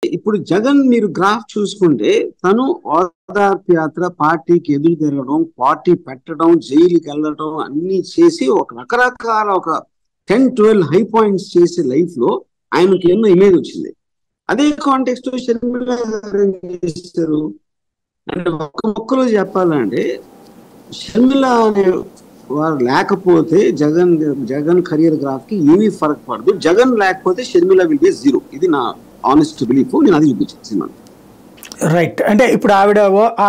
ఇప్పుడు జగన్ మీరు గ్రాఫ్ చూసుకుంటే తను ఓదార్పు యాత్ర పార్టీకి ఎదురు తిరగడం, పార్టీ పెట్టడం, జైలుకి వెళ్ళడం అన్ని చేసి ఒక రకరకాల ఒక 10-12 హై పాయింట్స్ చేసే లైఫ్ లో ఆయనకి ఎన్నో ఇమేజ్ వచ్చింది. అదే కాంటెక్స్ట్ లో షర్మిల గారు ఏం చేస్తారు అంటే ఒక్క మొక్కలో చెప్పాలంటే షర్మిల అనే వారు లేకపోతే జగన్ కెరియర్ గ్రాఫ్ కి ఏమీ ఫరక్ పడదు. జగన్ లేకపోతే షర్మిల విల్ బి జీరో. ఇది నా ఆనెస్ట్ బిలీఫ్. నేను అది చూపించాను సినిమా. రైట్. అంటే ఇప్పుడు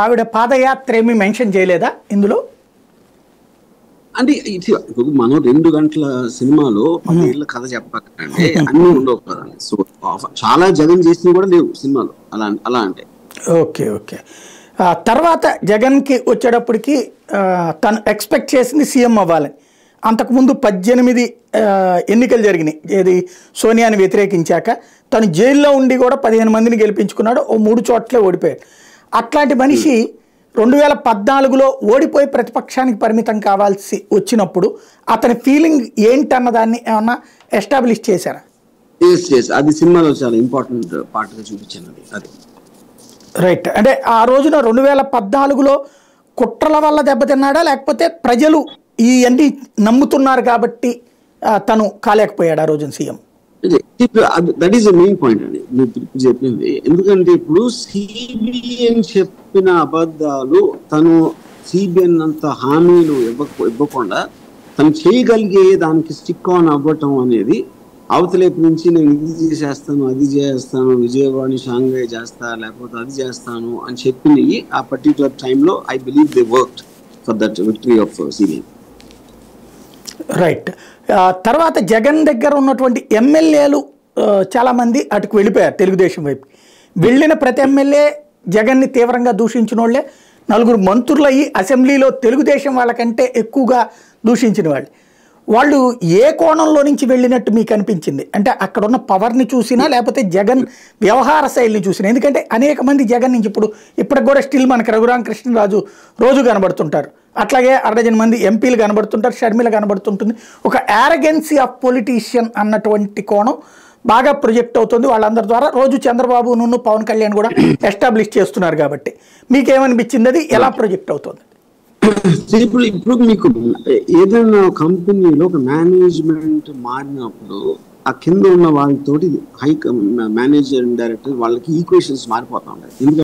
ఆవిడ పాదయాత్ర ఏమీ మెన్షన్ చేయలేదా ఇందులో? అంటే ఇప్పుడు మనం 2 గంటల సినిమాలో 10 ఏళ్ళ కథ చెప్పకంటే అన్ని ఉండవు కదా. సో చాలా జగన్ చేసినవి కూడా లేవు సినిమాలో అలా అంటే. Okay okay. తర్వాత జగన్కి వచ్చేటప్పటికి తను ఎక్స్పెక్ట్ చేసింది సీఎం అవ్వాలని. అంతకుముందు 18 ఎన్నికలు జరిగినాయి. ఏది సోనియాని వ్యతిరేకించాక తను జైల్లో ఉండి కూడా 15 మందిని గెలిపించుకున్నాడు. 3 చోట్లే ఓడిపోయాడు. అట్లాంటి మనిషి 2014లో ఓడిపోయి ప్రతిపక్షానికి పరిమితం కావాల్సి వచ్చినప్పుడు అతని ఫీలింగ్ ఏంటన్నదాన్ని ఏమన్నా ఎస్టాబ్లిష్ చేశారా? అది సినిమాలో చాలా ఇంపార్టెంట్ పార్ట్గా చూపించాను అది. రైట్. అంటే ఆ రోజున 2014లో కుట్రల వల్ల దెబ్బతిన్నాడా, లేకపోతే ప్రజలు ఇవన్నీ నమ్ముతున్నారు కాబట్టి తను కాలేకపోయాడు ఆ రోజున CM? That is the main point అండి మీరు చెప్పింది. ఎందుకంటే ఇప్పుడు సిబిఎన్ చెప్పిన అబద్ధాలు తను సిబిఎన్ అంత హామీలు ఇవ్వకుండా తను చేయగలిగే దానికి స్టిక్ ఆన్ అవ్వటం అనేది అవతలేపు నుంచి నేను ఇది చేసేస్తాను, అది చేస్తాను, విజయవాడని షాంఘై చేస్తా, లేకపోతే అది చేస్తాను అని చెప్పినవి ఆ పర్టికులర్ టైంలో I believe they worked for that victory of CBN. Right. తర్వాత జగన్ దగ్గర ఉన్నటువంటి ఎమ్మెల్యేలు చాలామంది అటుకు వెళ్ళిపోయారు తెలుగుదేశం వైపు. వెళ్ళిన ప్రతి ఎమ్మెల్యే జగన్ని తీవ్రంగా దూషించిన వాళ్ళే. 4 మంత్రులు అయ్యి అసెంబ్లీలో తెలుగుదేశం వాళ్ళకంటే ఎక్కువగా దూషించిన వాళ్ళు ఏ కోణంలో నుంచి వెళ్ళినట్టు మీకు అనిపించింది? అంటే అక్కడ ఉన్న పవర్ని చూసినా, లేకపోతే జగన్ వ్యవహార శైలిని చూసినా? ఎందుకంటే అనేక మంది జగన్ నుంచి ఇప్పటికి కూడా స్టిల్ మనకి రఘురామకృష్ణరాజు రోజు కనబడుతుంటారు. అట్లాగే 60 మంది ఎంపీలు కనబడుతుంటారు, షర్మిల కనబడుతుంటుంది. ఒక యారగెన్సీ ఆఫ్ పొలిటీషియన్ అన్నటువంటి కోణం బాగా ప్రొజెక్ట్ అవుతుంది వాళ్ళందరి ద్వారా. రోజు చంద్రబాబు పవన్ కళ్యాణ్ కూడా ఎస్టాబ్లిష్ చేస్తున్నారు కాబట్టి మీకేమనిపించింది? అది ఎలా ప్రొజెక్ట్ అవుతుంది? ఇప్పుడు మీకు ఏదైనా కంపెనీలో ఒక మేనేజ్మెంట్ మారినప్పుడు ఆ కింద ఉన్న వాళ్ళతోటి హై మేనేజర్ డైరెక్టర్ వాళ్ళకి ఈక్వేషన్స్ మారిపోతా ఉంటాయి.